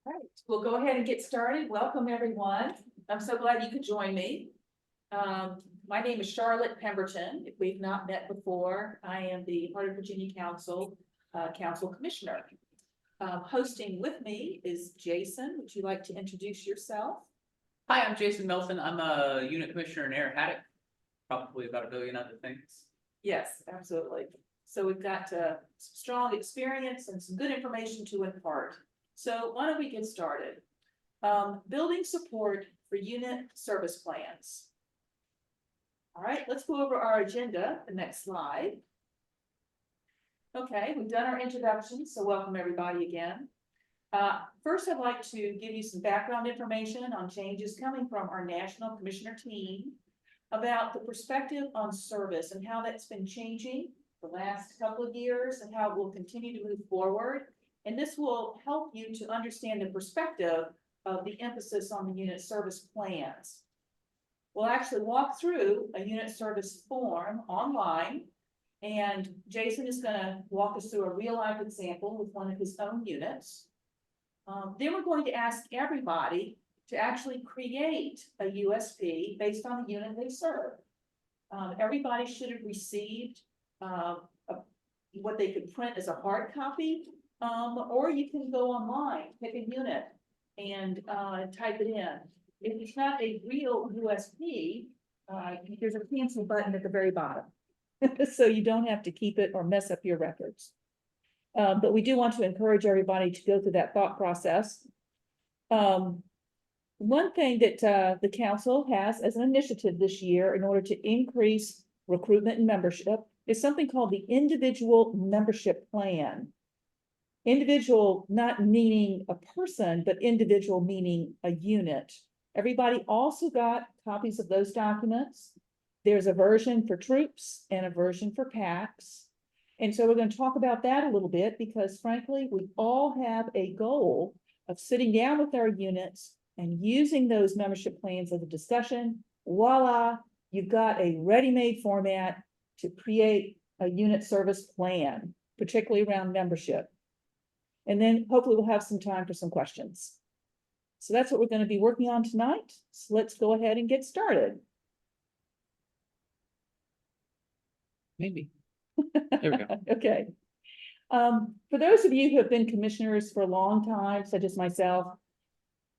All right, we'll go ahead and get started. Welcome, everyone. I'm so glad you could join me. My name is Charlotte Pemberton. If we've not met before, I am the Heart of Virginia Council Commissioner. Hosting with me is Jason. Would you like to introduce yourself? Hi, I'm Jason Milton. I'm a unit commissioner in Air Haddock, probably about a billion other things. Yes, absolutely. So we've got some strong experience and some good information to impart. So why don't we get started? Building support for unit service plans. All right, let's go over our agenda, the next slide. Okay, we've done our introduction, so welcome everybody again. First, I'd like to give you some background information on changes coming from our National Commissioner team about the perspective on service and how that's been changing the last couple of years and how it will continue to move forward. And this will help you to understand the perspective of the emphasis on the unit service plans. We'll actually walk through a unit service form online, and Jason is going to walk us through a real-life example with one of his own units. Then we're going to ask everybody to actually create a USP based on the unit they serve. Everybody should have received what they could print as a hard copy, or you can go online, pick a unit, and type it in. If it's not a real USP, there's a cancel button at the very bottom, so you don't have to keep it or mess up your records. But we do want to encourage everybody to go through that thought process. One thing that the council has as an initiative this year in order to increase recruitment and membership is something called the individual membership plan. Individual not meaning a person, but individual meaning a unit. Everybody also got copies of those documents. There's a version for troops and a version for packs. And so we're going to talk about that a little bit because frankly, we all have a goal of sitting down with our units and using those membership plans as a discussion. Voila, you've got a ready-made format to create a unit service plan, particularly around membership. And then hopefully we'll have some time for some questions. So that's what we're going to be working on tonight. So let's go ahead and get started. Maybe. There we go. Okay. For those of you who have been commissioners for a long time, such as myself,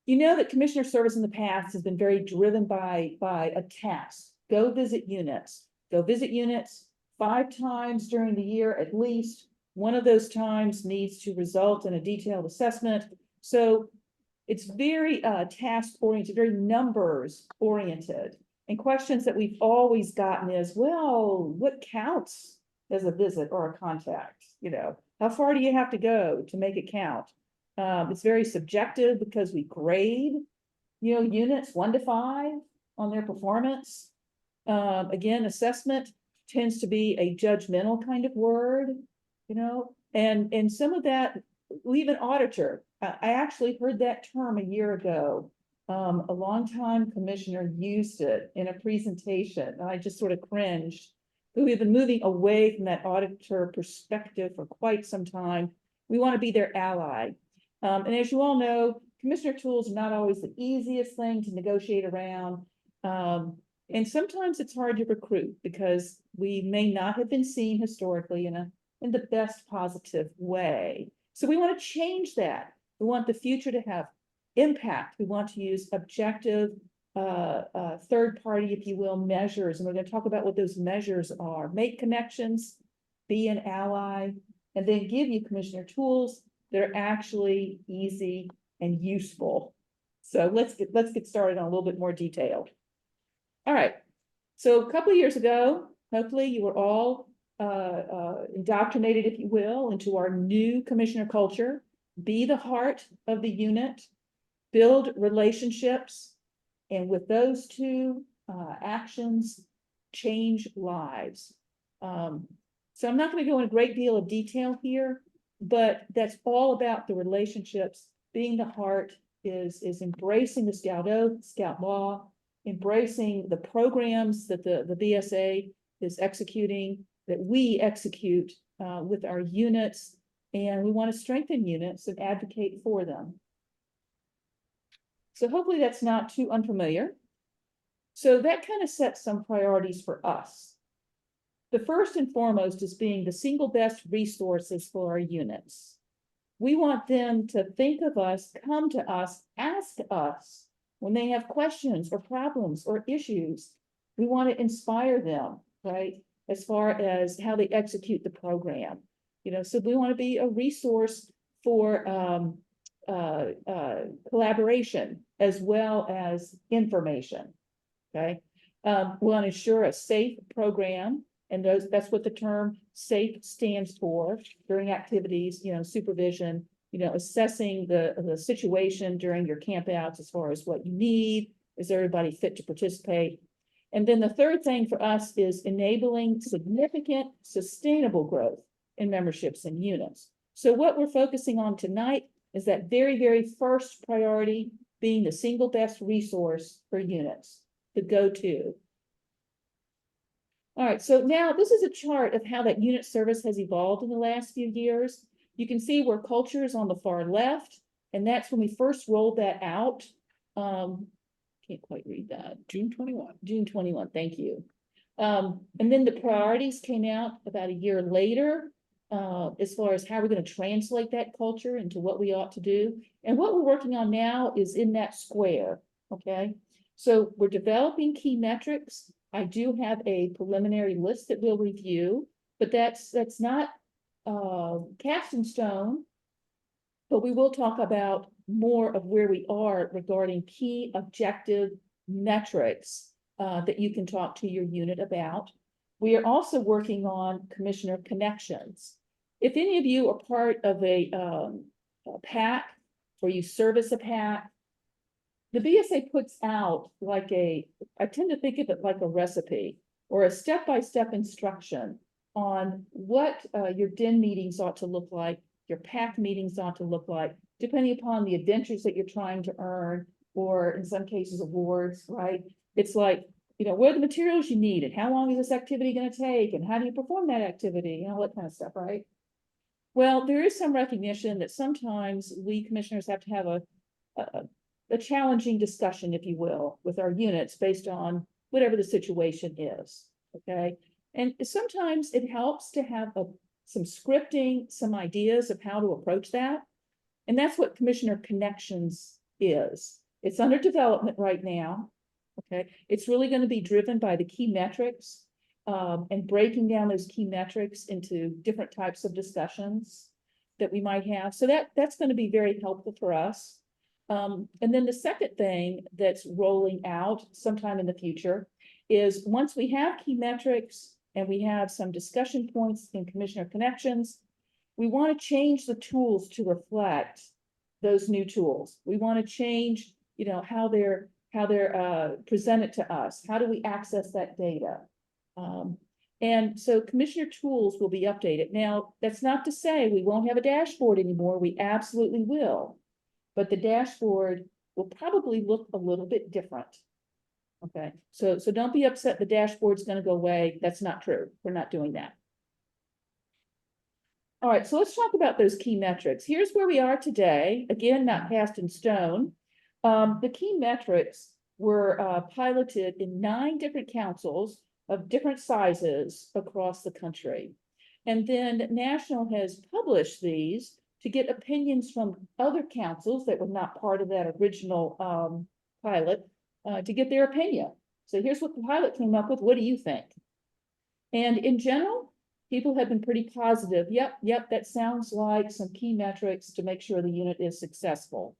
you know that commissioner service in the past has been very driven by a task. Go visit units. Go visit units 5 times during the year at least. One of those times needs to result in a detailed assessment. So it's very task-oriented, very numbers-oriented. And questions that we've always gotten is, well, what counts as a visit or a contact? You know, how far do you have to go to make it count? It's very subjective because we grade, units 1 to 5 on their performance. Again, assessment tends to be a judgmental kind of word, and some of that, even auditor. I actually heard that term a year ago. A longtime commissioner used it in a presentation, and I just sort of cringed. But we've been moving away from that auditor perspective for quite some time. We want to be their ally. And as you all know, commissioner tools are not always the easiest thing to negotiate around. And sometimes it's hard to recruit because we may not have been seen historically in the best positive way. So we want to change that. We want the future to have impact. We want to use objective, third party, if you will, measures. And we're going to talk about what those measures are. Make connections, be an ally, and then give you commissioner tools that are actually easy and useful. So let's get started on a little bit more detail. All right. So a couple of years ago, hopefully you were all indoctrinated, if you will, into our new commissioner culture. Be the heart of the unit, build relationships, and with those 2 actions, change lives. So I'm not going to go in a great deal of detail here, but that's all about the relationships. Being the heart is embracing the Scout Oath, Scout Law, embracing the programs that the BSA is executing, that we execute with our units, and we want to strengthen units and advocate for them. So hopefully that's not too unfamiliar. So that kind of sets some priorities for us. The first and foremost is being the single best resources for our units. We want them to think of us, come to us, ask us when they have questions or problems or issues. We want to inspire them, right? As far as how they execute the program. So we want to be a resource for collaboration as well as information, okay? We want to ensure a safe program, and that's what the term safe stands for during activities, supervision, assessing the situation during your campouts as far as what you need, is everybody fit to participate? And then the third thing for us is enabling significant sustainable growth in memberships and units. So what we're focusing on tonight is that very, very first priority, being the single best resource for units, the go-to. All right, so now this is a chart of how that unit service has evolved in the last few years. You can see where culture is on the far left, and that's when we first rolled that out. Can't quite read that. June 21. June 21, thank you. And then the priorities came out about a year later, as far as how we're going to translate that culture into what we ought to do. And what we're working on now is in that square, okay? So we're developing key metrics. I do have a preliminary list that we'll review, but that's not cast in stone. But we will talk about more of where we are regarding key objective metrics that you can talk to your unit about. We are also working on commissioner connections. If any of you are part of a PAC or you service a PAC, the BSA puts out like I tend to think of it like a recipe or a step-by-step instruction on what your DIN meetings ought to look like, your PAC meetings ought to look like, depending upon the adventures that you're trying to earn, or in some cases awards, right? It's like, what are the materials you need, and how long is this activity going to take, and how do you perform that activity, and all that kind of stuff, right? Well, there is some recognition that sometimes we commissioners have to have a challenging discussion, if you will, with our units based on whatever the situation is, okay? And sometimes it helps to have some scripting, some ideas of how to approach that. And that's what Commissioner Connections is. It's under development right now, okay? It's really going to be driven by the key metrics and breaking down those key metrics into different types of discussions that we might have. So that's going to be very helpful for us. And then the second thing that's rolling out sometime in the future is once we have key metrics and we have some discussion points in Commissioner Connections, we want to change the tools to reflect those new tools. We want to change, how they're presented to us. How do we access that data? And so Commissioner tools will be updated. Now, that's not to say we won't have a dashboard anymore. We absolutely will. But the dashboard will probably look a little bit different. Okay, so don't be upset the dashboard's going to go away. That's not true. We're not doing that. All right, so let's talk about those key metrics. Here's where we are today. Again, not cast in stone. The key metrics were piloted in 9 different councils of different sizes across the country. And then National has published these to get opinions from other councils that were not part of that original pilot to get their opinion. So here's what the pilot came up with. What do you think? And in general, people have been pretty positive. Yep, that sounds like some key metrics to make sure the unit is successful.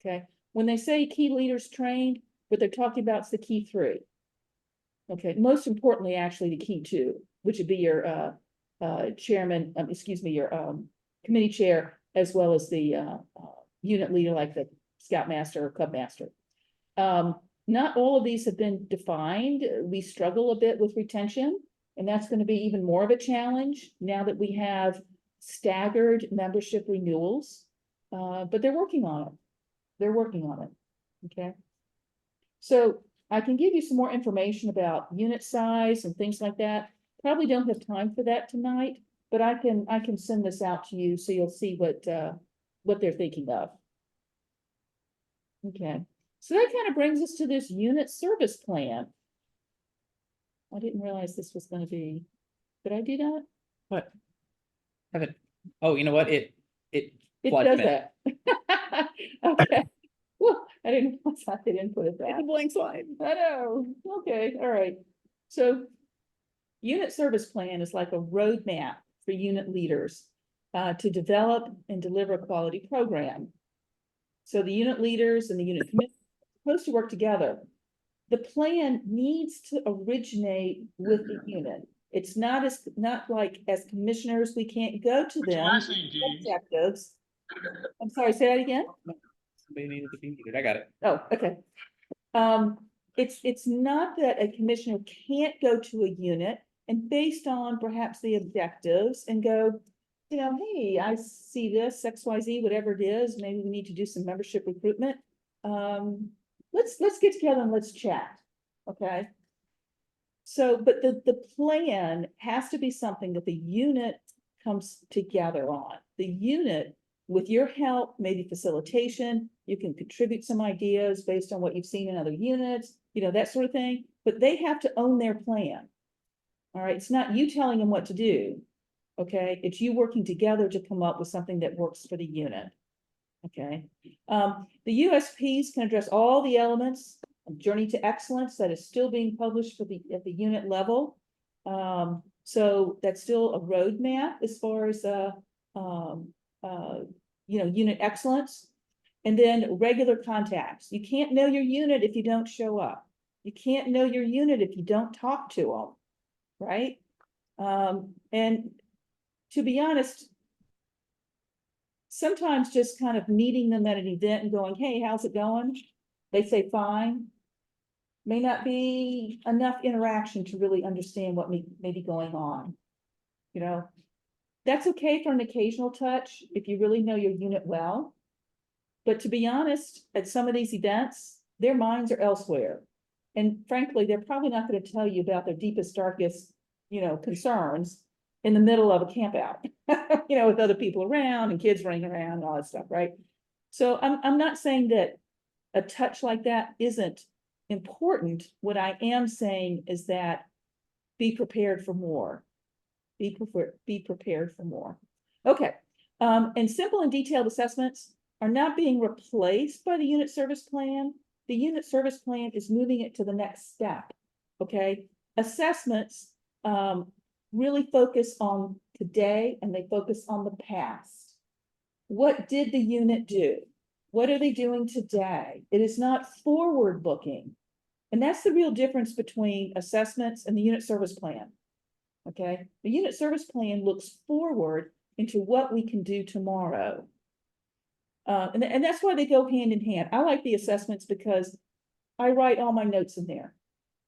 Okay, when they say key leaders trained, what they're talking about is the key 3. Okay, most importantly, actually, the key 2, which would be your chairman, your committee chair, as well as the unit leader, like the scoutmaster or club master. Not all of these have been defined. We struggle a bit with retention, and that's going to be even more of a challenge now that we have staggered membership renewals. But they're working on it. They're working on it. Okay. So I can give you some more information about unit size and things like that. Probably don't have time for that tonight, but I can send this out to you so you'll see what they're thinking of. Okay. So that kind of brings us to this unit service plan. I didn't realize this was gonna be, did I do that? What? Haven't, oh, you know what, it. It flies does me. that. Okay. Well, I didn't, I didn't put it It's back. a blank slide. I know, okay, all right. So unit service plan is like a roadmap for unit leaders to develop and deliver a quality program. So the unit leaders and the unit committee are supposed to work together. The plan needs to originate with the unit. It's not like as commissioners, we can't go to them. Objectives. I'm sorry, say that again? Somebody needed to be muted, I got it. Oh, okay. It's not that a commissioner can't go to a unit and based on perhaps the objectives and go, you know, hey, I see this, XYZ, whatever it is, maybe we need to do some membership recruitment. Let's get together and let's chat, okay? So, but the plan has to be something that the unit comes together on. The unit, with your help, maybe facilitation, you can contribute some ideas based on what you've seen in other units, you know, that sort of thing, but they have to own their plan. All right, it's not you telling them what to do, okay? It's you working together to come up with something that works for the unit. Okay, the USPs can address all the elements of Journey to Excellence that is still being published for at the unit level. So that's still a roadmap as far as you know, unit excellence. And then regular contacts. You can't know your unit if you don't show up. You can't know your unit if you don't talk to them, right? And to be honest, sometimes just kind of meeting them at an event and going, hey, how's it going? They say fine. May not be enough interaction to really understand what may be going on. You know, that's okay for an occasional touch if you really know your unit well. But to be honest, at some of these events, their minds are elsewhere. And frankly, they're probably not going to tell you about their deepest, darkest, you know, concerns in the middle of a camp out, you know, with other people around and kids running around and all that stuff, right? So I'm not saying that a touch like that isn't important. What I am saying is that be prepared for more. Be prepared for more. Okay. And simple and detailed assessments are not being replaced by the unit service plan. The unit service plan is moving it to the next step. Okay. Assessments really focus on today and they focus on the past. What did the unit do? What are they doing today? It is not forward looking. And that's the real difference between assessments and the unit service plan. Okay, the unit service plan looks forward into what we can do tomorrow. And that's why they go hand in hand. I like the assessments because I write all my notes in there.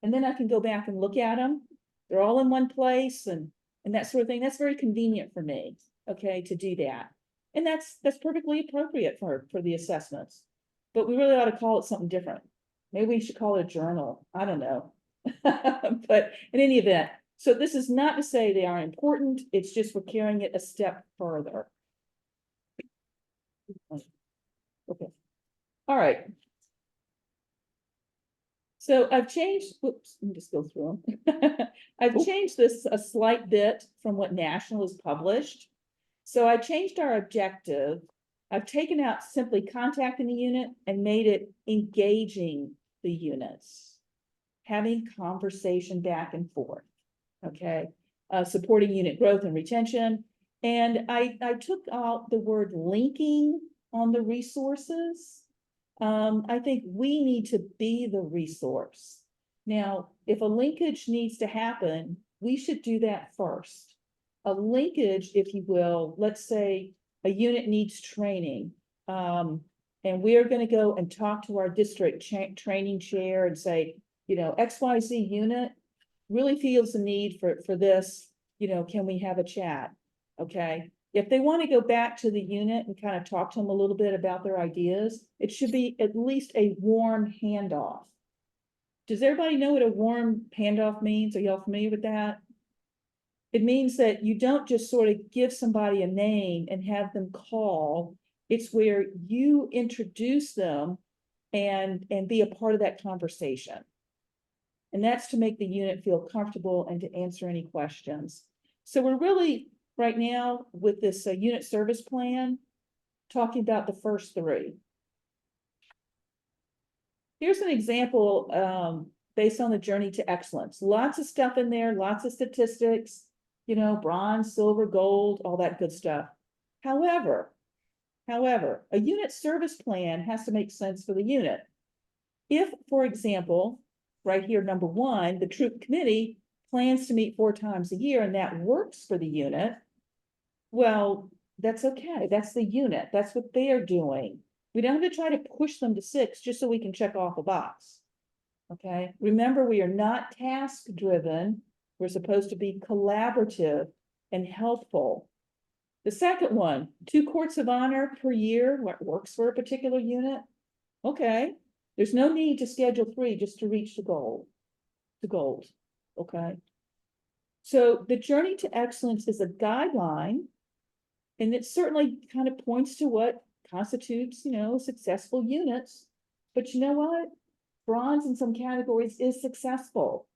And then I can go back and look at them. They're all in one place and that sort of thing. That's very convenient for me, okay, to do that. And that's perfectly appropriate for the assessments. But we really ought to call it something different. Maybe we should call it a journal. I don't know. But in any event, so this is not to say they are important. It's just we're carrying it a step further. Okay. All right. So I've changed, whoops, let me just go through them. I've changed this a slight bit from what National has published. So I changed our objective. I've taken out simply contacting the unit and made it engaging the units, having conversation back and forth. Okay, supporting unit growth and retention. And I took out the word linking on the resources. I think we need to be the resource. Now, if a linkage needs to happen, we should do that first. A linkage, if you will, let's say a unit needs training. And we're going to go and talk to our district training chair and say, you know, XYZ unit really feels the need for this, you know, can we have a chat? Okay. If they want to go back to the unit and kind of talk to them a little bit about their ideas, it should be at least a warm handoff. Does everybody know what a warm handoff means? Are y'all familiar with that? It means that you don't just sort of give somebody a name and have them call. It's where you introduce them and be a part of that conversation. And that's to make the unit feel comfortable and to answer any questions. So we're really, right now, with this unit service plan, talking about the first three. Here's an example based on the journey to excellence. Lots of stuff in there, lots of statistics, you know, bronze, silver, gold, all that good stuff. However, a unit service plan has to make sense for the unit. If, for example, right here, number one, the troop committee plans to meet 4 times a year and that works for the unit, well, that's okay. That's the unit. That's what they're doing. We don't have to try to push them to 6 just so we can check off a box. Okay, remember, we are not task driven. We're supposed to be collaborative and helpful. The second one, 2 courts of honor per year, what works for a particular unit. Okay, there's no need to schedule 3 just to reach the goal, okay? So the journey to excellence is a guideline, and it certainly kind of points to what constitutes, you know, successful units. But you know what? Bronze in some categories is successful.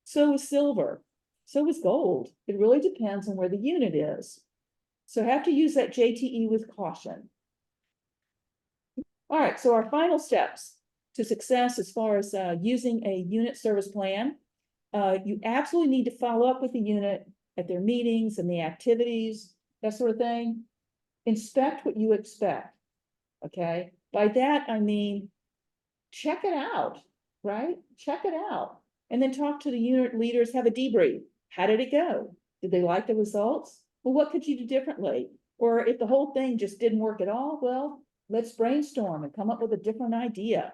So is silver. So is gold. It really depends on where the unit is. So have to use that JTE with caution. All right, so our final steps to success as far as using a unit service plan. You absolutely need to follow up with the unit at their meetings and the activities, that sort of thing. Inspect what you expect, okay? By that, I mean, check it out, right? Check it out. And then talk to the unit leaders, have a debrief. How did it go? Did they like the results? Well, what could you do differently? Or if the whole thing just didn't work at all, well, let's brainstorm and come up with a different idea,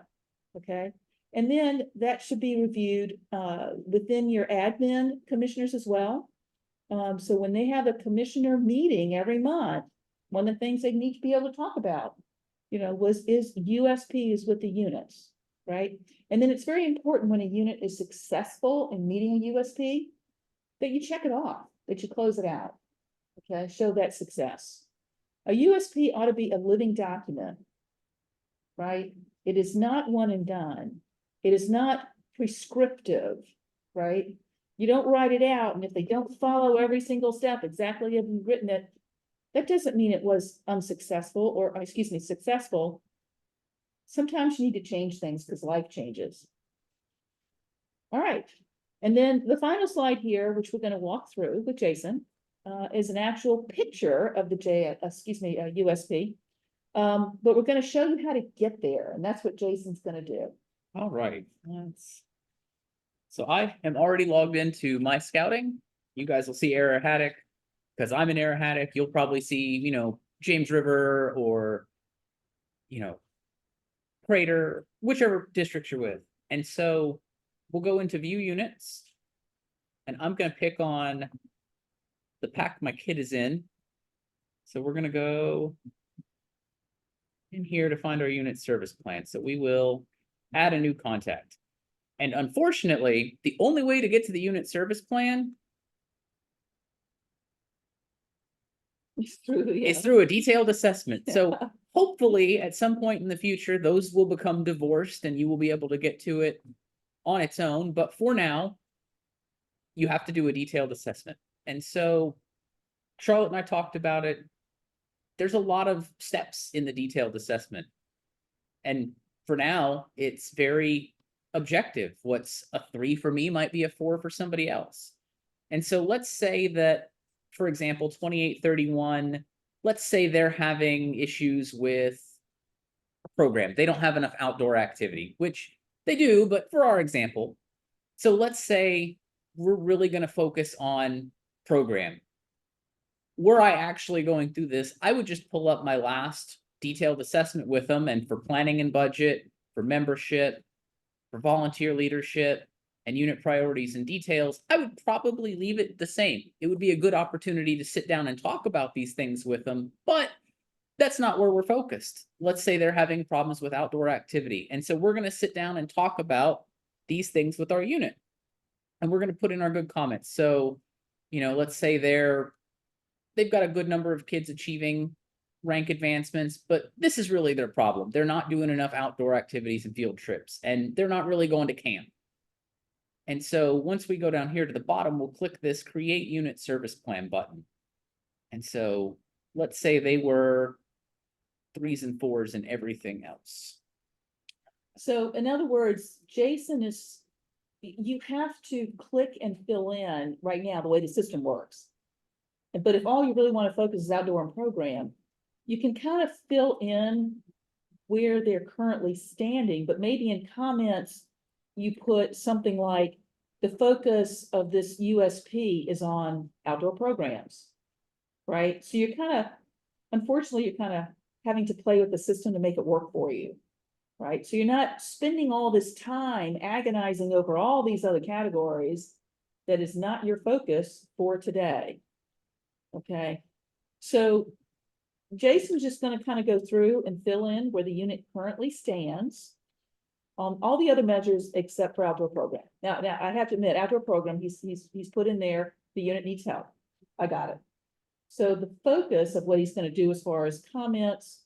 okay? And then that should be reviewed within your admin commissioners as well. So when they have a commissioner meeting every month, one of the things they need to be able to talk about, you know, is USPs with the units, right? And then it's very important when a unit is successful in meeting a USP that you check it off, that you close it out, okay? Show that success. A USP ought to be a living document, right? It is not one and done. It is not prescriptive, right? You don't write it out, and if they don't follow every single step exactly as you've written it, that doesn't mean it was unsuccessful or, excuse me, successful. Sometimes you need to change things because life changes. All right. And then the final slide here, which we're going to walk through with Jason, is an actual picture of the USP. But we're going to show you how to get there, and that's what Jason's going to do. All right. So I am already logged into my scouting. You guys will see Error Haddock because I'm in Error Haddock. You'll probably see, you know, James River or, you know, Crater, whichever district you're with. And so we'll go into view units, and I'm going to pick on the pack my kid is in. So we're going to go in here to find our unit service plan. So we will add a new contact. And unfortunately, the only way to get to the unit service plan is through a detailed assessment. So hopefully at some point in the future, those will become divorced and you will be able to get to it on its own. But for now, you have to do a detailed assessment. And so Charlotte and I talked about it. There's a lot of steps in the detailed assessment. And for now, it's very objective. What's a 3 for me might be a 4 for somebody else. And so let's say that, for example, 2831, let's say they're having issues with a program. They don't have enough outdoor activity, which they do, but for our example. So let's say we're really going to focus on program. Were I actually going through this, I would just pull up my last detailed assessment with them, and for planning and budget, for membership, for volunteer leadership, and unit priorities and details, I would probably leave it the same. It would be a good opportunity to sit down and talk about these things with them, but that's not where we're focused. Let's say they're having problems with outdoor activity. And so we're going to sit down and talk about these things with our unit. And we're going to put in our good comments. So, you know, let's say they've got a good number of kids achieving rank advancements, but this is really their problem. They're not doing enough outdoor activities and field trips, and they're not really going to camp. And so once we go down here to the bottom, we'll click this Create Unit Service Plan button. And so let's say they were 3s and 4s and everything else. So in other words, Jason is, you have to click and fill in right now the way the system works. But if all you really want to focus is outdoor and program, you can kind of fill in where they're currently standing, but maybe in comments, you put something like the focus of this USP is on outdoor programs, right? So you're kind of, unfortunately, you're kind of having to play with the system to make it work for you, right? So you're not spending all this time agonizing over all these other categories that is not your focus for today. Okay, so Jason's just going to kind of go through and fill in where the unit currently stands on all the other measures except for outdoor program. Now I have to admit, outdoor program, he's put in there, the unit needs help. I got it. So the focus of what he's going to do as far as comments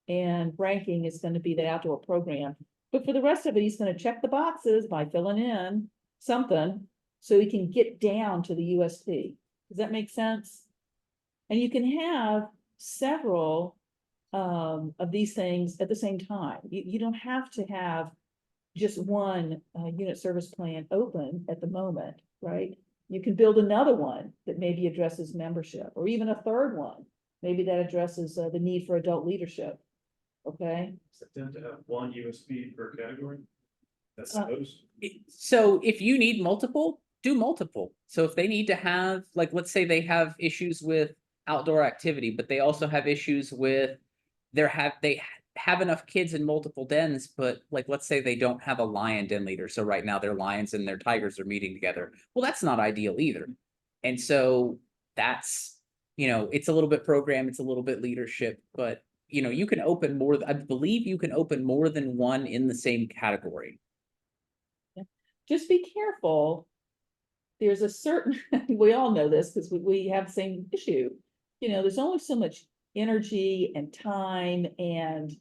and ranking is going to be the outdoor program. But for the rest of it, he's going to check the boxes by filling in something so he can get down to the USP. Does that make sense? And you can have several of these things at the same time. You don't have to have just one unit service plan open at the moment, right? You can build another one that maybe addresses membership, or even a third one. Maybe that addresses the need for adult leadership. Okay. Tend to have one USB per category. That's supposed. So if you need multiple, do multiple. So if they need to have, like, let's say they have issues with outdoor activity, but they also have issues with they have enough kids in multiple dens, but like, let's say they don't have a lion den leader. So right now their lions and their tigers are meeting together. Well, that's not ideal either. And so that's, it's a little bit program, it's a little bit leadership, but you can open more. I believe you can open more than one in the same category. Just be careful. There's a certain, we all know this because we have the same issue. There's only so much energy and time and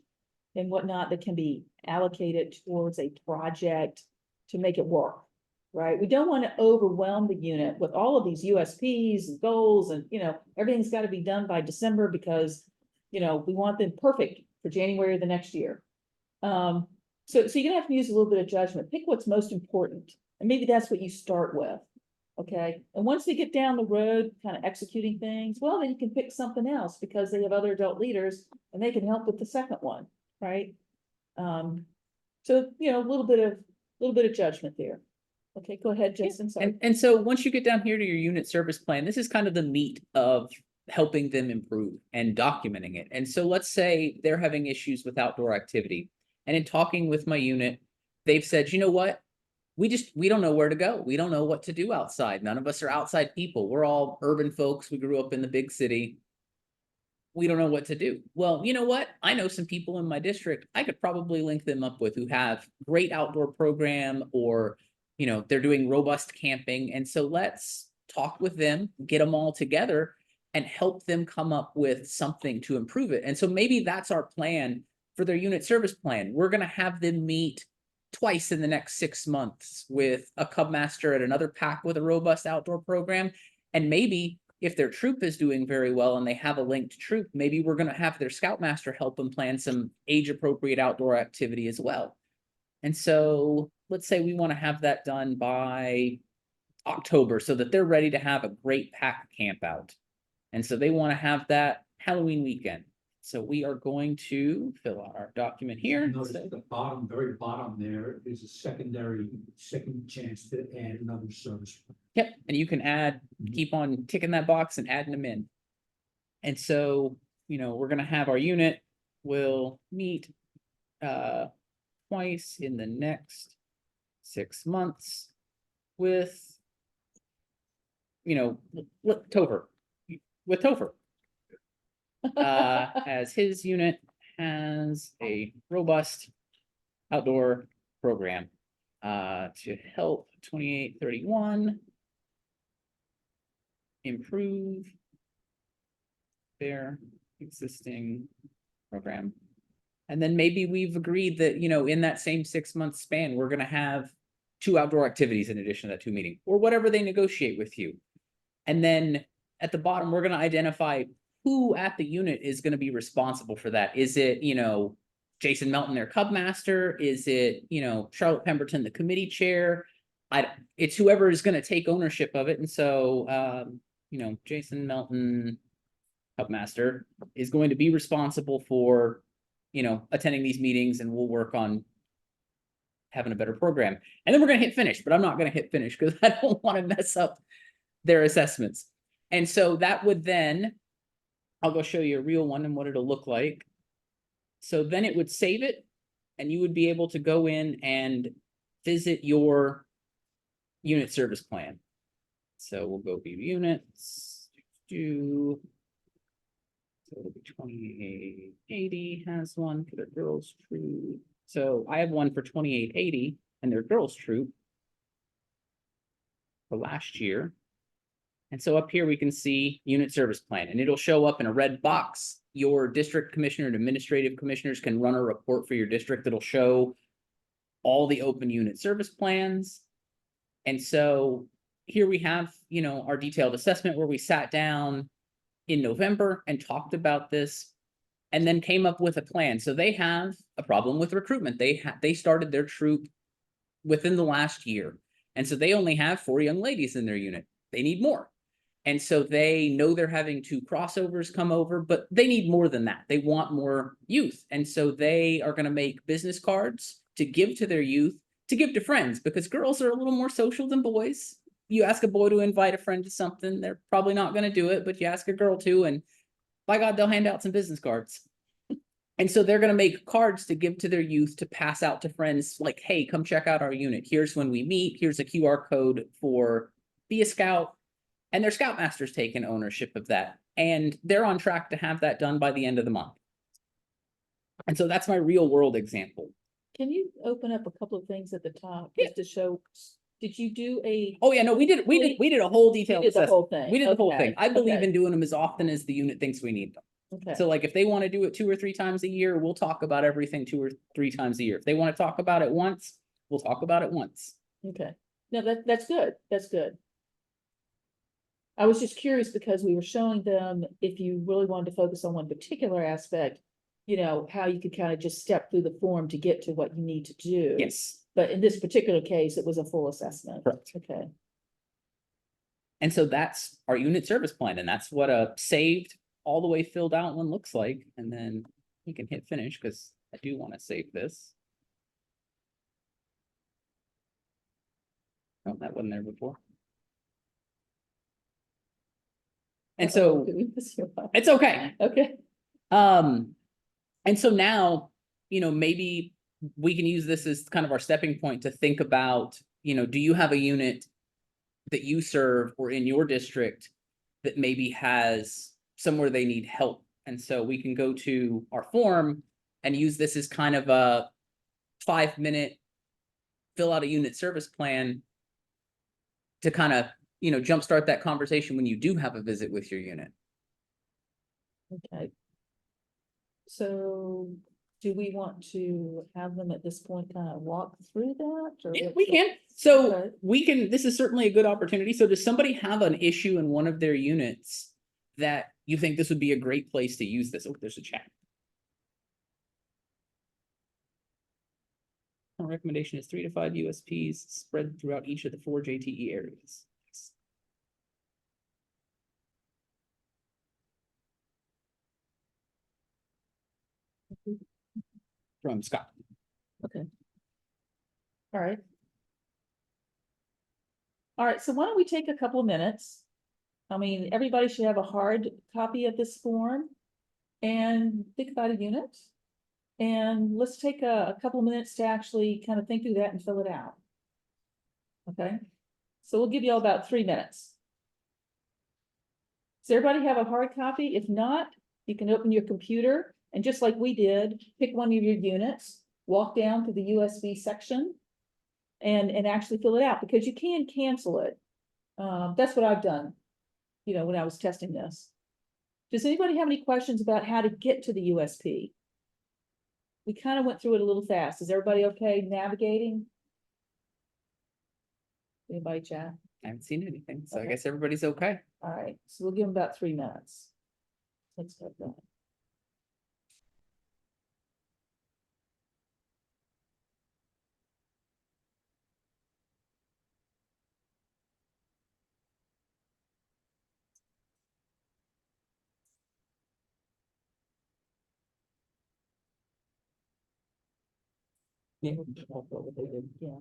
whatnot that can be allocated towards a project to make it work, right? We don't want to overwhelm the unit with all of these USPs and goals and, everything's got to be done by December because, we want them perfect for January of the next year. So you're gonna have to use a little bit of judgment. Pick what's most important, and maybe that's what you start with. Okay, and once they get down the road, kind of executing things, well, then you can pick something else because they have other adult leaders and they can help with the second one, right? So a little bit of judgment there. Okay, go ahead, Justin. Sorry. And so once you get down here to your unit service plan, this is kind of the meat of helping them improve and documenting it. And so let's say they're having issues with outdoor activity. And in talking with my unit, they've said, you know what? We don't know where to go. We don't know what to do outside. None of us are outside people. We're all urban folks. We grew up in the big city. We don't know what to do. Well, you know what? I know some people in my district I could probably link them up with who have great outdoor program, or, they're doing robust camping. And so let's talk with them, get them all together and help them come up with something to improve it. And so maybe that's our plan for their unit service plan. We're going to have them meet twice in the next 6 months with a cub master at another pack with a robust outdoor program. And maybe if their troop is doing very well and they have a linked troop, maybe we're going to have their scoutmaster help them plan some age appropriate outdoor activity as well. And so let's say we want to have that done by October so that they're ready to have a great pack camp out. And so they want to have that Halloween weekend. So we are going to fill out our document here. Notice at the bottom, very bottom there is a second chance to add another service. Yep, and you can keep on ticking that box and adding them in. And so, we're gonna have our unit will meet twice in the next 6 months with, Topher. With Topher. As his unit has a robust outdoor program to help 2831 improve their existing program. And then maybe we've agreed that, in that same 6-month span, we're gonna have 2 outdoor activities in addition to that 2 meeting, or whatever they negotiate with you. And then at the bottom, we're gonna identify who at the unit is gonna be responsible for that. Is it, Jason Melton, their Cub Master? Is it, Charlotte Pemberton, the committee chair? It's whoever is gonna take ownership of it. And so, Jason Melton, Cub Master, is going to be responsible for, attending these meetings, and we'll work on having a better program. And then we're gonna hit finish, but I'm not gonna hit finish because I don't want to mess up their assessments. And so that would then, I'll go show you a real one and what it'll look like. So then it would save it, and you would be able to go in and visit your unit service plan. So we'll go view units. So it'll be 2880 has one for their girls troop. So I have one for 2880 and their girls troop for last year. And so up here we can see unit service plan, and it'll show up in a red box. Your district commissioner and administrative commissioners can run a report for your district that'll show all the open unit service plans. And so here we have, our detailed assessment where we sat down in November and talked about this and then came up with a plan. So they have a problem with recruitment. They started their troop within the last year. And so they only have 4 young ladies in their unit. They need more. And so they know they're having 2 crossovers come over, but they need more than that. They want more youth. And so they are going to make business cards to give to their youth, to give to friends, because girls are a little more social than boys. You ask a boy to invite a friend to something, they're probably not going to do it, but you ask a girl to, and by God, they'll hand out some business cards. And so they're going to make cards to give to their youth to pass out to friends like, hey, come check out our unit. Here's when we meet. Here's a QR code for Be a Scout. And their Scoutmaster's taken ownership of that. And they're on track to have that done by the end of the month. And so that's my real world example. Can you open up a couple of things at the top Yeah. just to show, did you do a? Oh yeah, no, we did a whole detailed You did the assessment. whole thing. We did the whole Okay, thing. I believe okay. in doing them as often as the unit thinks we need them. Okay, So like if they want to do it 2 or 3 times a year, we'll talk about everything 2 or 3 times a year. If they want to talk about it once, we'll talk about it once. okay. No, that's good. That's good. I was just curious because we were showing them, if you really wanted to focus on one particular aspect, how you could kind of just step through the form to get to what you need to do. Yes. But in this particular case, it was a full assessment. Correct. Okay. And so that's our unit service plan, and that's what a saved all the way filled out one looks like. And then you can hit finish because I do want to save this. Oh, that wasn't there before. And so Did we miss your line? it's okay. Okay. And so now, maybe we can use this as kind of our stepping point to think about, do you have a unit that you serve or in your district that maybe has somewhere they need help? And so we can go to our form and use this as kind of a 5-minute fill out a unit service plan to kind of, jumpstart that conversation when you do have a visit with your unit. Okay. So do we want to have them at this point kind of walk through that? Or Yeah, what's we the- can. So Okay. this is certainly a good opportunity. So does somebody have an issue in one of their units that you think this would be a great place to use this? Oh, there's a chat. Our recommendation is 3 to 5 USPs spread throughout each of the 4 JTE areas. From Scott. Okay. All right. All right, so why don't we take a couple of minutes? I mean, everybody should have a hard copy of this form and think about a unit. And let's take a couple of minutes to actually kind of think through that and fill it out. Okay, so we'll give you all about 3 minutes. Does everybody have a hard copy? If not, you can open your computer and just like we did, pick one of your units, walk down to the USB section and actually fill it out because you can cancel it. That's what I've done, when I was testing this. Does anybody have any questions about how to get to the USP? We kind of went through it a little fast. Is everybody okay navigating? Anybody chat? I haven't seen anything, so I Okay. guess everybody's okay. All right, so we'll give them about 3 minutes. Let's start that. Yeah. Yeah. Yeah.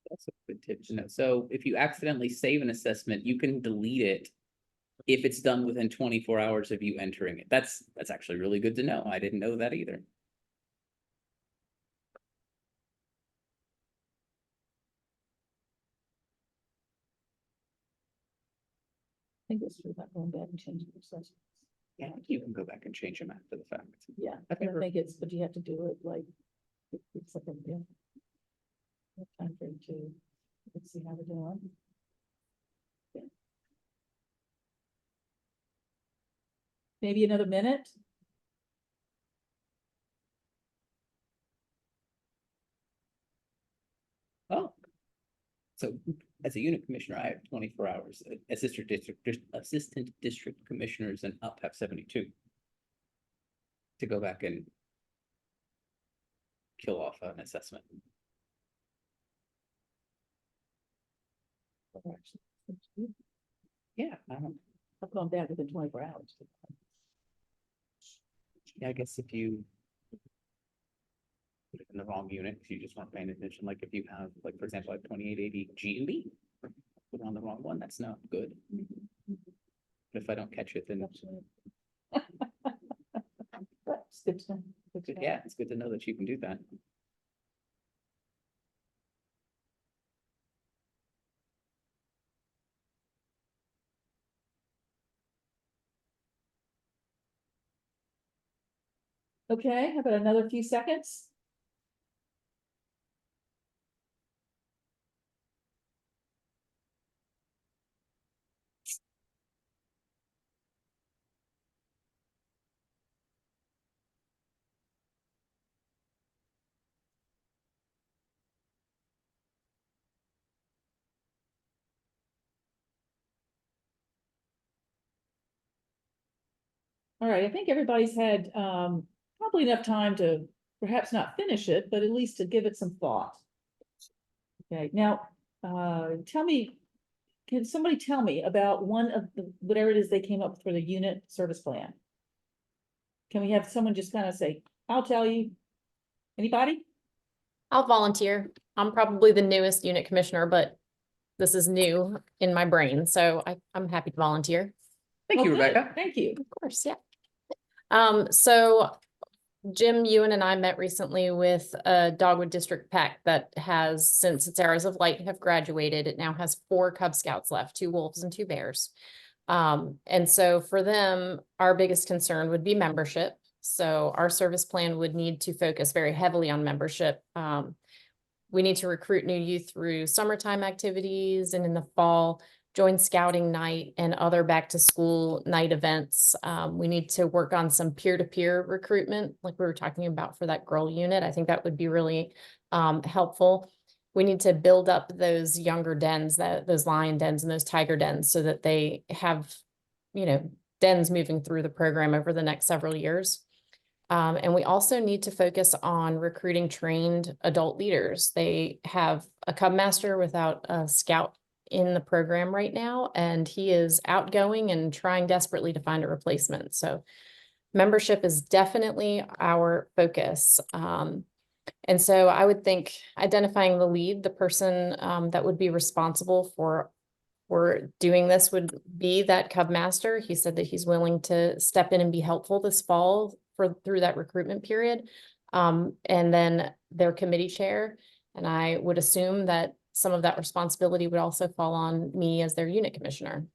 That's a good tip to know. So if you accidentally save an assessment, you can delete it if it's done within 24 hours of you entering it. That's actually really good to know. I didn't know that either. I think it's true about going back and changing the assessments. Yeah, you can go back and change them after the fact. Yeah, I've I never- think it's, but you have to do it like. It's like a, yeah. Time for it to, let's see how we're doing. Yeah. Maybe another minute? Oh. So as a unit commissioner, I have 24 hours. Assistant district commissioners and up have 72. To go back and kill off an assessment. Yeah, I've gone back within 24 hours. yeah, I guess if you put it in the wrong unit, if you just weren't paying attention, like if you have, like, for example, I have 2880 G and B, put it on the wrong one, that's not good. But if I don't catch it, then But it's good to know. Good to know. yeah, it's good to know that you can do that. Okay, how about another few seconds? All right, I think everybody's had probably enough time to perhaps not finish it, but at least to give it some thought. Okay, now, tell me, can somebody tell me about one of the, whatever it is they came up with for the unit service plan? Can we have someone just kind of say, I'll tell you? Anybody? I'll volunteer. I'm probably the newest unit commissioner, but this is new in my brain, so I'm happy to volunteer. Thank you, Oh, good. Rebecca. Thank you. Of course, yeah. So Jim, you and I met recently with a Dogwood District pack that has, since its Arrows of Light have graduated, it now has 4 Cub Scouts left, 2 wolves and 2 bears. And so for them, our biggest concern would be membership. So our service plan would need to focus very heavily on membership. We need to recruit new youth through summertime activities, and in the fall, join scouting night and other back to school night events. We need to work on some peer-to-peer recruitment, like we were talking about for that girl unit. I think that would be really helpful. We need to build up those younger dens, those lion dens and those tiger dens, so that they have, dens moving through the program over the next several years. And we also need to focus on recruiting trained adult leaders. They have a Cub Master without a scout in the program right now, and he is outgoing and trying desperately to find a replacement. So membership is definitely our focus. And so I would think identifying the lead, the person that would be responsible for doing this would be that Cub Master. He said that he's willing to step in and be helpful this fall through that recruitment period. And then their committee chair. And I would assume that some of that responsibility would also fall on me as their unit commissioner.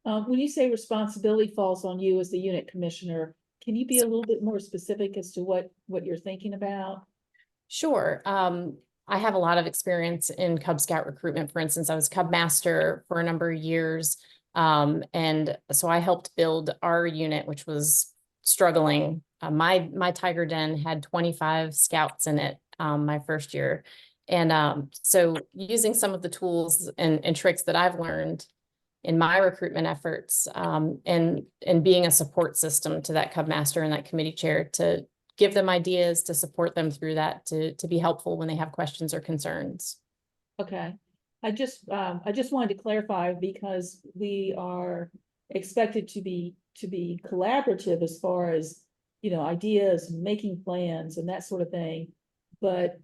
When you say responsibility falls on you as the unit commissioner, can you be a little bit more specific as to what you're thinking about? Sure. I have a lot of experience in Cub Scout recruitment. For instance, I was Cub Master for a number of years. And so I helped build our unit, which was struggling. My Tiger Den had 25 scouts in it my first year. And so using some of the tools and tricks that I've learned in my recruitment efforts, and being a support system to that Cub Master and that committee chair to give them ideas, to support them through that, to be helpful when they have questions or concerns. Okay, I just wanted to clarify because we are expected to be collaborative as far as, you know, ideas, making plans and that sort of thing, but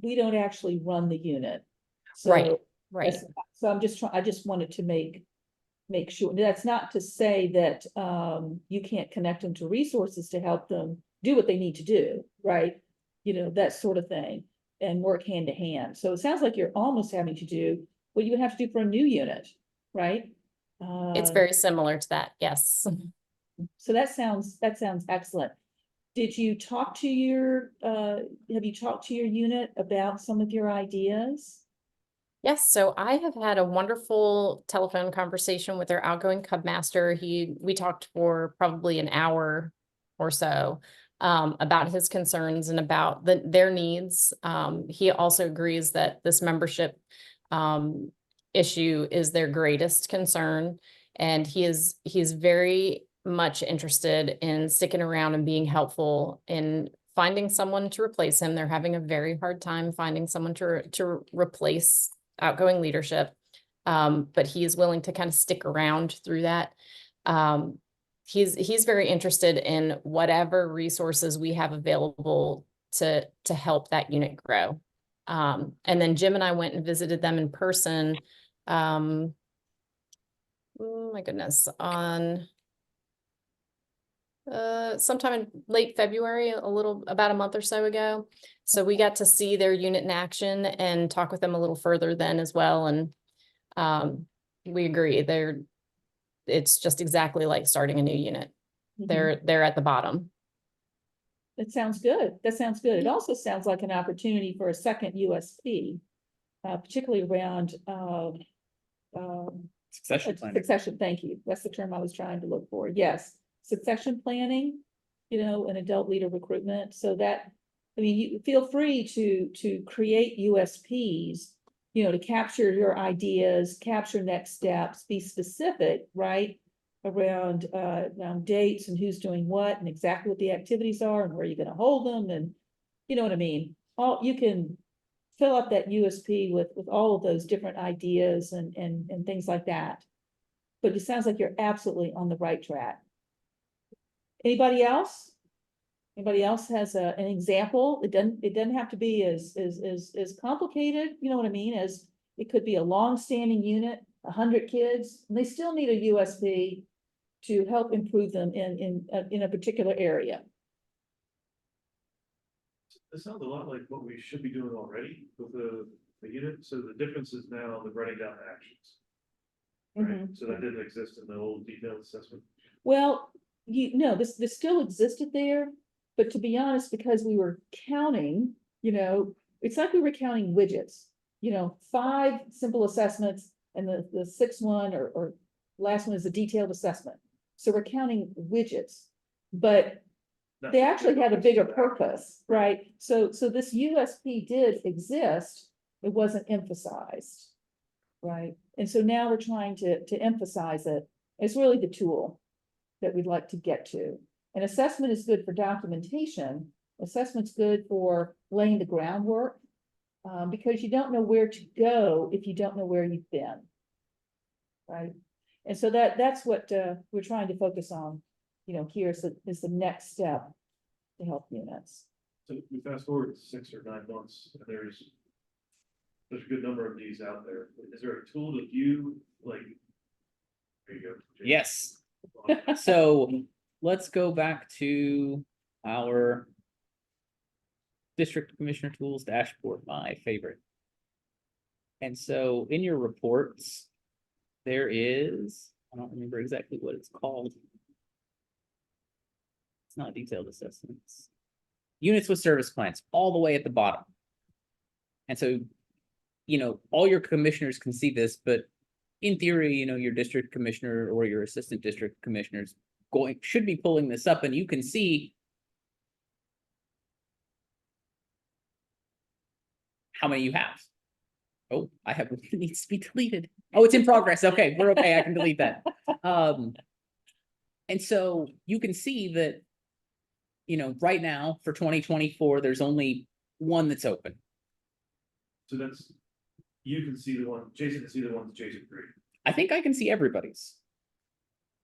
we don't actually run the unit. So, Right. So I just wanted to make sure. That's not to say that you can't connect them to resources to help them do what they need to do, right? You know, that sort of thing, and work hand to hand. So it sounds like you're almost having to do what you would have to do for a new unit, right? It's very similar to that. Yes. So that sounds excellent. Did you talk to your have you talked to your unit about some of your ideas? Yes, so I have had a wonderful telephone conversation with our outgoing Cub Master. We talked for probably an hour or so about his concerns and about their needs. He also agrees that this membership issue is their greatest concern, and he's very much interested in sticking around and being helpful in finding someone to replace him. They're having a very hard time finding someone to replace outgoing leadership, but he is willing to kind of stick around through that. He's very interested in whatever resources we have available to help that unit grow. And then Jim and I went and visited them in person. Oh my goodness, on sometime in late February, about a month or so ago. So we got to see their unit in action and talk with them a little further then as well. And we agree, it's just exactly like starting a new unit. They're at the bottom. That sounds good. That sounds good. It also sounds like an opportunity for a second USP, particularly around Succession planning. succession. Thank you. That's the term I was trying to look for. Yes. Succession planning, you know, and adult leader recruitment. So that, I mean, you feel free to create USPs, you know, to capture your ideas, capture next steps, be specific, right? Around dates and who's doing what and exactly what the activities are and where you're going to hold them. And you know what I mean? You can fill up that USP with all of those different ideas and things like that. But it sounds like you're absolutely on the right track. Anybody else? Anybody else has an example? It doesn't have to be as complicated, you know what I mean? As it could be a long-standing unit, 100 kids, and they still need a USP to help improve them in a particular area. It sounds a lot like what we should be doing already with the unit. So the difference is now the writing down the actions. Right, so that didn't exist in the old detailed assessment. Well, this still existed there, but to be honest, because we were counting, you know, it's like we were counting widgets, you know, 5 simple assessments and the 6th one or last one is a detailed assessment. So we're counting widgets, but they actually had a bigger purpose, right? So this USP did exist. It wasn't emphasized, right? And so now we're trying to emphasize it. It's really the tool that we'd like to get to. And assessment is good for documentation. Assessment's good for laying the groundwork because you don't know where to go if you don't know where you've been, right? And so that's what we're trying to focus on here's is the next step to help units. So we fast forward 6 or 9 months, and there's a good number of these out there. Is there a tool to view, like? There you go. Jason. Yes. So let's go back to our district commissioner tools dashboard, my favorite. And so in your reports, there is, I don't remember exactly what it's called. It's not detailed assessments. Units with service plans, all the way at the bottom. And so, all your commissioners can see this, but in theory, your district commissioner or your assistant district commissioners should be pulling this up, and you can see how many you have. Oh, I have one that needs to be deleted. Oh, it's in progress. Okay, we're okay. I can delete that. And so you can see that, right now for 2024, there's only one that's open. So you can see the one, Jason can see the one that Jason agreed. I think I can see everybody's.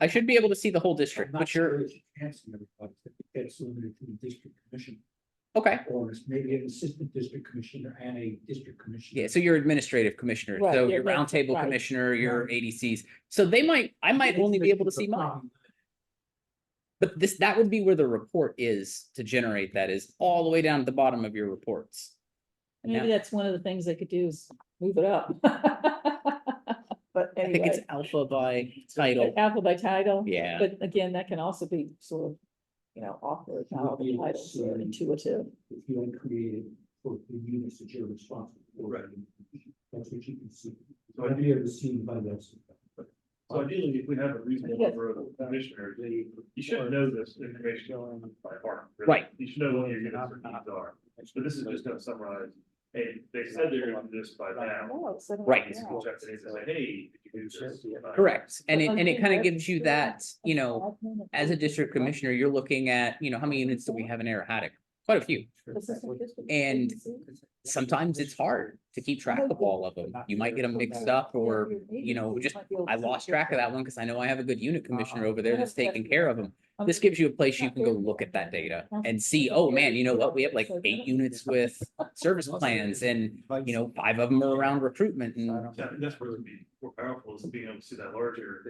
I should be able to see the whole district, but you're Answering everybody, I think that's limited to the district commission, okay. or it's maybe an assistant district commissioner and a district commissioner. Yeah, so you're administrative commissioner, Right, so yeah, your right, roundtable right. commissioner, your ADCs. So I might only be able to see mine. But that would be where the report is to generate that, is all the way down at the bottom of your reports. And Maybe now, that's one of the things they could do is move it up. But I think it's anyway, alpha by title. alpha by title. Yeah. But again, that can also be sort of, awkward, how all the titles are intuitive. If you had created for the units that you're responsible for. Right. That's what you can see. So I'd be able to see by that. So ideally, if we have a reasonable number of commissioners, you should know this information by heart. really. Right. You should know what your units or needs are. But this is just gonna summarize, hey, they said they're gonna do this by now. Oh, so Right. yeah. We'll check it in and say, hey, did you do this? Correct. And But it kind of again, gives you that, that's- as a district commissioner, you're looking at, how many units do we have in Arrow? Quite a few. Assistant district And agency. Sometimes it's hard to keep track of all of them. You might get them mixed up, or, just, I lost track of that one because I know I have a good unit commissioner over there that's taking care of them. This gives you a place you can go look at that data and see, oh man, you know what? We have like 8 units with service plans and, 5 of them are around recruitment and. Yeah, I think that's where it would be more powerful, is being able to see that larger,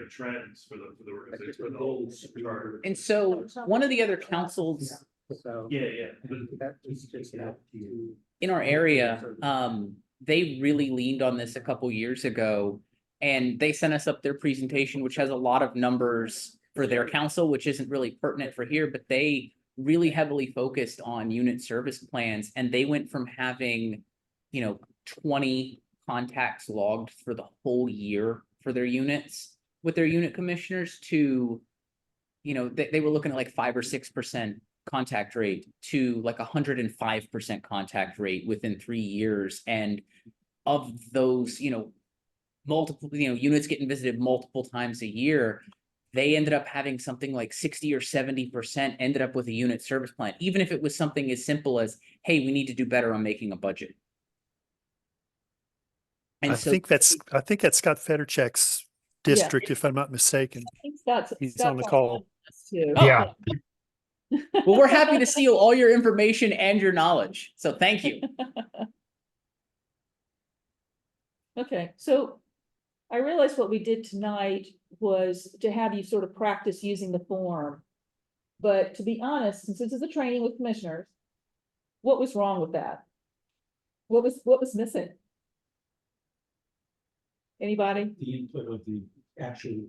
trends for the organization, for the whole charter. And so one of the other councils So. Yeah. That is just up to you. in our area, they really leaned on this a couple years ago. And they sent us up their presentation, which has a lot of numbers for their council, which isn't really pertinent for here, but they really heavily focused on unit service plans. And they went from having, 20 contacts logged for the whole year for their units with their unit commissioners to, they were looking at like 5 or 6% contact rate to like 105% contact rate within 3 years. And of those, multiple, units getting visited multiple times a year, they ended up having something like 60 or 70% ended up with a unit service plan, even if it was something as simple as, hey, we need to do better on making a budget. And I think that's Scott Federchek's district, if I'm not mistaken. I think Scott's on the call. Too. Yeah. well, we're happy to steal all your information and your knowledge. So thank you. Okay, so I realized what we did tonight was to have you sort of practice using the form. But to be honest, since this is a training with commissioners, what was wrong with that? What was missing? Anybody? The input of the actual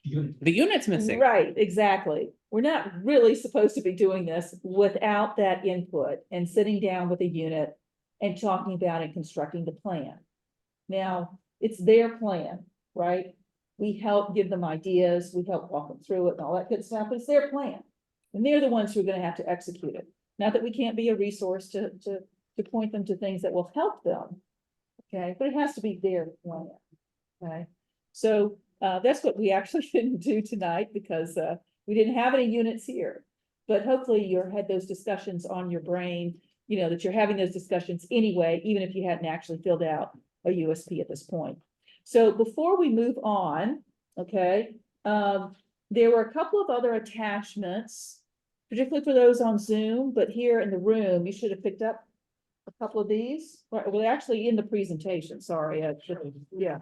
unit. The unit's missing. Right, exactly. We're not really supposed to be doing this without that input and sitting down with a unit and talking about and constructing the plan. Now, it's their plan, right? We help give them ideas, we help walk them through it and all that good stuff, but it's their plan. And they're the ones who are gonna have to execute it. Not that we can't be a resource to point them to things that will help them. Okay, but it has to be their plan. Okay, so that's what we actually didn't do tonight because we didn't have any units here. But hopefully you had those discussions on your brain, that you're having those discussions anyway, even if you hadn't actually filled out a USP at this point. So before we move on, okay, There were a couple of other attachments, particularly for those on Zoom, but here in the room, you should have picked up a couple of these. Well, actually in the presentation, sorry. Yeah.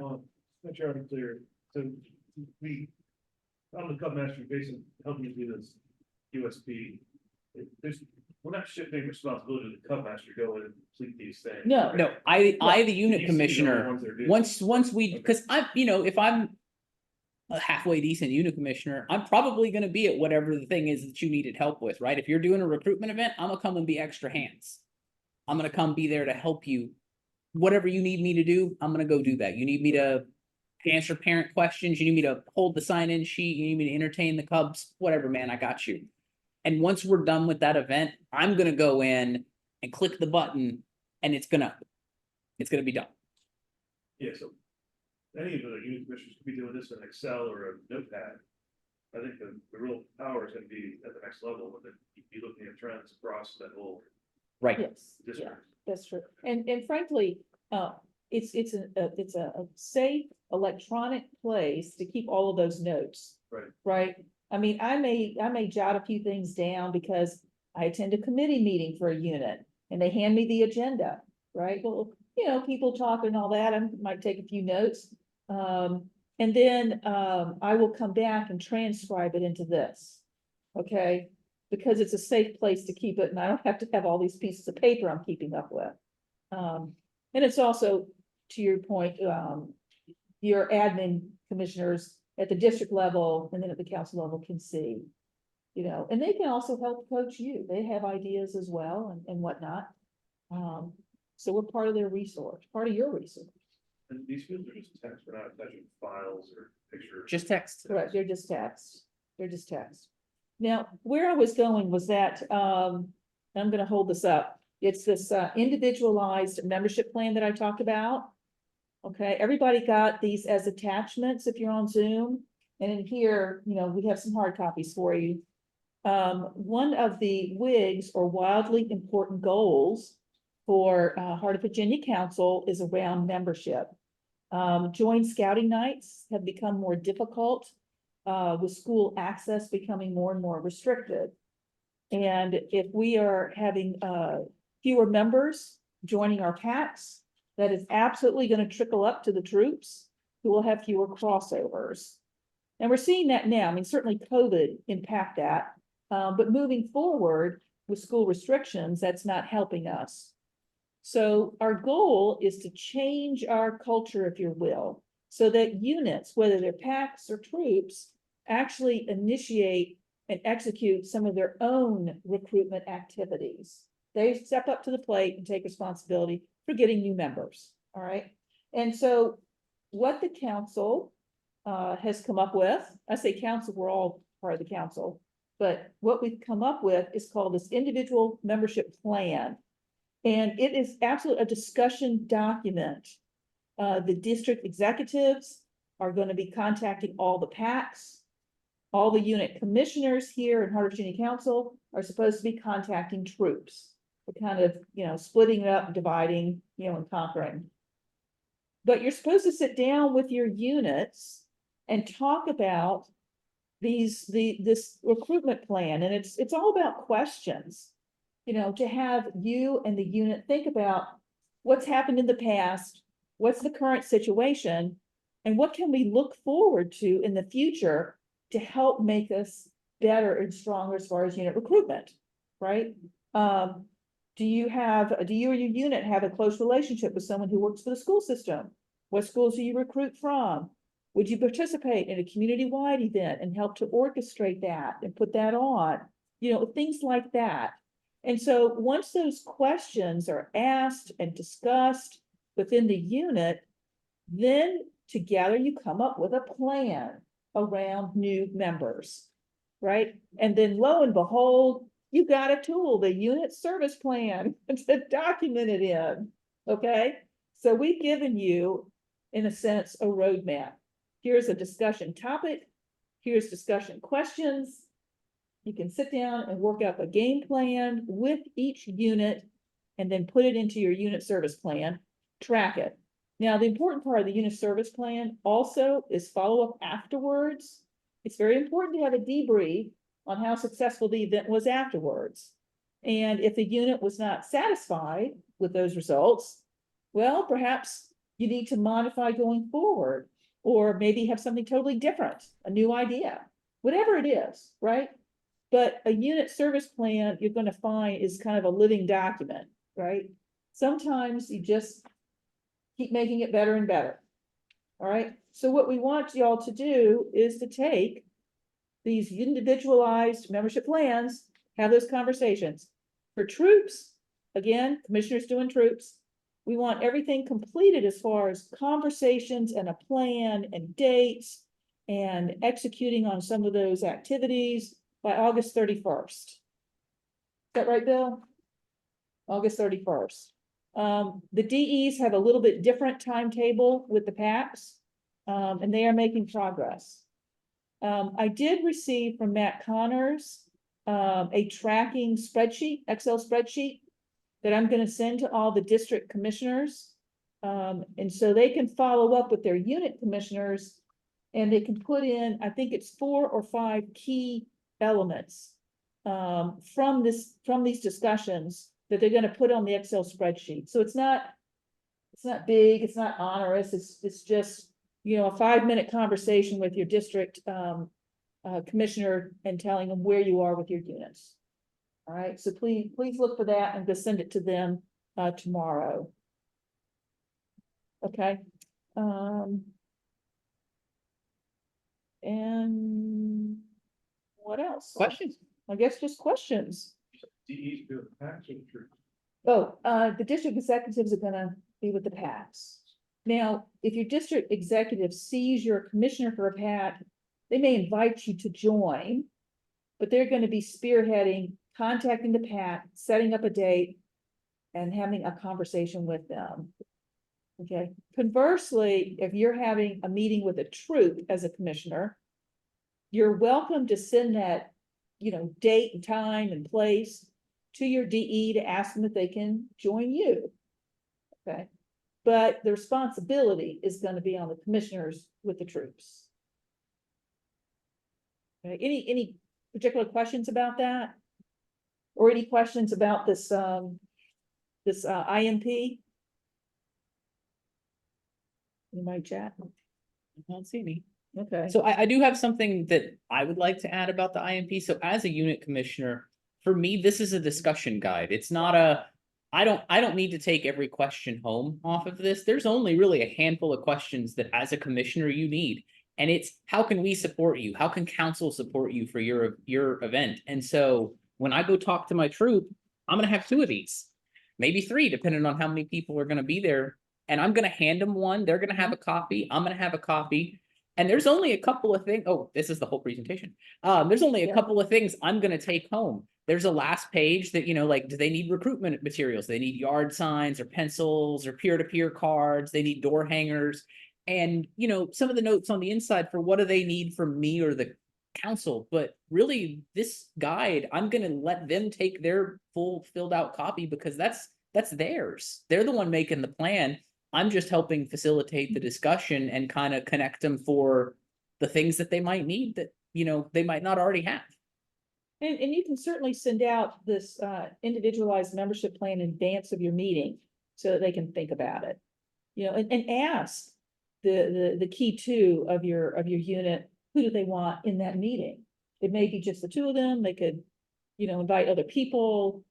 Make sure I'm clear, so we, on the Cub Master, basically helping you do this USP. We're not shifting responsibility to the Cub Master to go in and complete these things. No. No, I, the unit You see the only commissioner, ones that are doing once we, Okay. because I'm, if I'm a halfway decent unit commissioner, I'm probably gonna be at whatever the thing is that you needed help with, right? If you're doing a recruitment event, I'm gonna come and be extra hands. I'm gonna come be there to help you. Whatever you need me to do, I'm gonna go do that. You need me to answer parent questions, you need me to hold the sign-in sheet, you need me to entertain the Cubs, whatever, man, I got you. And once we're done with that event, I'm gonna go in and click the button and it's gonna be done. Yeah, so any of the unit commissioners could be doing this in Excel or a notepad. I think the real power is gonna be at the next level, and then you'd be looking at trends across that whole Right. Yes, yeah, district. that's true. And frankly, it's a safe electronic place to keep all of those notes. Right. Right? I mean, I may jot a few things down because I attend a committee meeting for a unit and they hand me the agenda, right? Well, people talk and all that, I might take a few notes. And then, I will come back and transcribe it into this. Okay? Because it's a safe place to keep it and I don't have to have all these pieces of paper I'm keeping up with. And it's also, to your point, your admin commissioners at the district level and then at the council level can see, and they can also help coach you. They have ideas as well and whatnot. So we're part of their resource, part of your resource. And these fields are just text, we're not touching files or pictures. Just text. Correct, they're just text. They're just text. Now, where I was going was that, I'm gonna hold this up. It's this individualized membership plan that I talked about. Okay, everybody got these as attachments if you're on Zoom. And in here, we have some hard copies for you. One of the WIGs or wildly important goals for Heart of Virginia Council is around membership. Joint scouting nights have become more difficult with school access becoming more and more restricted. And if we are having fewer members joining our packs, that is absolutely going to trickle up to the troops who will have fewer crossovers. And we're seeing that now. I mean, certainly COVID impact that, but moving forward with school restrictions, that's not helping us. So our goal is to change our culture, if you will, so that units, whether they're packs or troops, actually initiate and execute some of their own recruitment activities. They step up to the plate and take responsibility for getting new members, all right? And so what the council has come up with, I say council, we're all part of the council, but what we've come up with is called this individual membership plan. And it is absolutely a discussion document. The district executives are going to be contacting all the packs. All the unit commissioners here in Heart of Virginia Council are supposed to be contacting troops. We're kind of, splitting it up, dividing, and conquering. But you're supposed to sit down with your units and talk about this recruitment plan. And it's all about questions, to have you and the unit think about what's happened in the past, what's the current situation, and what can we look forward to in the future to help make us better and stronger as far as unit recruitment, right? Do you or your unit have a close relationship with someone who works for the school system? What schools do you recruit from? Would you participate in a community-wide event and help to orchestrate that and put that on? Things like that. And so once those questions are asked and discussed within the unit, then together you come up with a plan around new members, right? And then lo and behold, you got a tool, the unit service plan, to document it in, okay? So we've given you, in a sense, a roadmap. Here's a discussion topic. Here's discussion questions. You can sit down and work up a game plan with each unit and then put it into your unit service plan, track it. Now, the important part of the unit service plan also is follow up afterwards, It's very important to have a debrief on how successful the event was afterwards. And if the unit was not satisfied with those results, well, perhaps you need to modify going forward, or maybe have something totally different, a new idea, whatever it is, right? But a unit service plan, you're going to find, is kind of a living document, right? Sometimes you just keep making it better and better. All right, so what we want y'all to do is to take these individualized membership plans, have those conversations. For troops, again, commissioners doing troops, we want everything completed as far as conversations and a plan and dates and executing on some of those activities by August 31st. Is that right, Bill? August 31st. The DEs have a little bit different timetable with the PACs, and they are making progress. I did receive from Matt Connors a tracking spreadsheet, Excel spreadsheet, that I'm going to send to all the district commissioners. And so they can follow up with their unit commissioners, and they can put in, I think it's 4 or 5 key elements from these discussions that they're going to put on the Excel spreadsheet. So it's not big, it's not onerous, it's just, you know, a 5-minute conversation with your district commissioner and telling them where you are with your units. All right, so please look for that and just send it to them tomorrow. Okay. And what else? Questions? I guess just questions. DEs do the PACs or the troops? Oh, the district executives are gonna be with the PACs. Now, if your district executive sees you're a commissioner for a PAC, they may invite you to join, but they're gonna be spearheading, contacting the PAC, setting up a date, and having a conversation with them. Okay, conversely, if you're having a meeting with a troop as a commissioner, you're welcome to send that, you know, date and time and place to your DE to ask them if they can join you. Okay, but the responsibility is going to be on the commissioners with the troops. Okay, any particular questions about that? Or any questions about this IMP? You might chat. I don't see any. Okay. So I do have something that I would like to add about the IMP. So as a unit commissioner, for me, this is a discussion guide. It's not I don't need to take every question home off of this. There's only really a handful of questions that as a commissioner you need. And it's how can we support you? How can council support you for your event? And so when I go talk to my troop, I'm gonna have 2 of these, maybe 3, depending on how many people are gonna be there. And I'm gonna hand them one. They're gonna have a copy. I'm gonna have a copy. And there's only a couple of things. Oh, this is the whole presentation. There's only a couple of things I'm going to take home. There's a last page that, you know, like, do they need recruitment materials? They need yard signs or pencils or peer-to-peer cards. They need door hangers. And, you know, some of the notes on the inside for what do they need from me or the council. But really, this guide, I'm going to let them take their full filled out copy because that's theirs. They're the one making the plan. I'm just helping facilitate the discussion and kind of connect them for the things that they might need that, you know, they might not already have. And you can certainly send out this individualized membership plan in advance of your meeting so that they can think about it. You know, and ask the key 2 of your unit, who do they want in that meeting? It may be just the 2 of them. They could, you know, invite other people,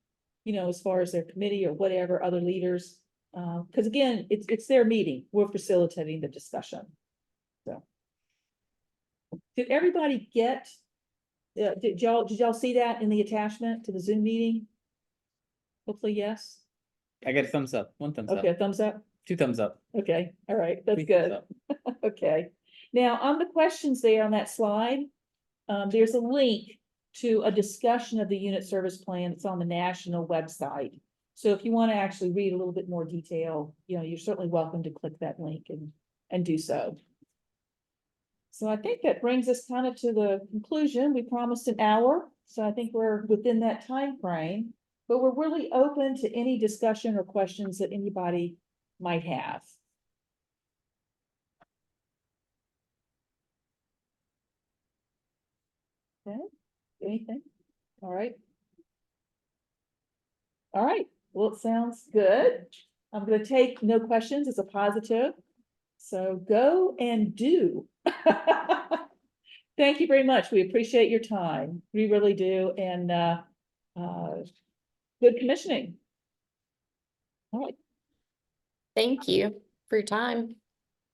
you know, as far as their committee or whatever, other leaders. Because again, it's their meeting. We're facilitating the discussion. So, did everybody get? Did y'all see that in the attachment to the Zoom meeting? Hopefully, yes. I got a thumbs up. 1 thumbs Okay, up. thumbs up. 2 thumbs up. Okay, all right, that's 3 thumbs good. up. Okay, now on the questions there on that slide, there's a link to a discussion of the unit service plan. It's on the national website. So if you want to actually read a little bit more detail, you know, you're certainly welcome to click that link and do so. So I think that brings us kind of to the conclusion. We promised an hour, so I think we're within that time frame, but we're really open to any discussion or questions that anybody might have. Okay, anything? All right. All right, well, it sounds good. I'm gonna take no questions as a positive. So go and do. Thank you very much. We appreciate your time. We really do. And good commissioning. All right. Thank you for your time.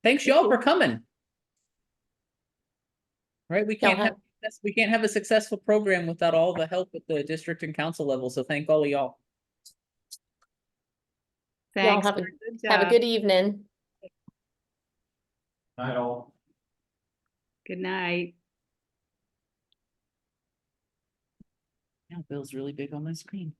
Thanks Thank y'all you. for coming. Right, we Y'all can't have a successful program without all the help at the district and council level, so thank all of y'all. Y'all Thanks. have a, Good have a job. good evening. Not all. Good night. Now Bill's really big on my screen.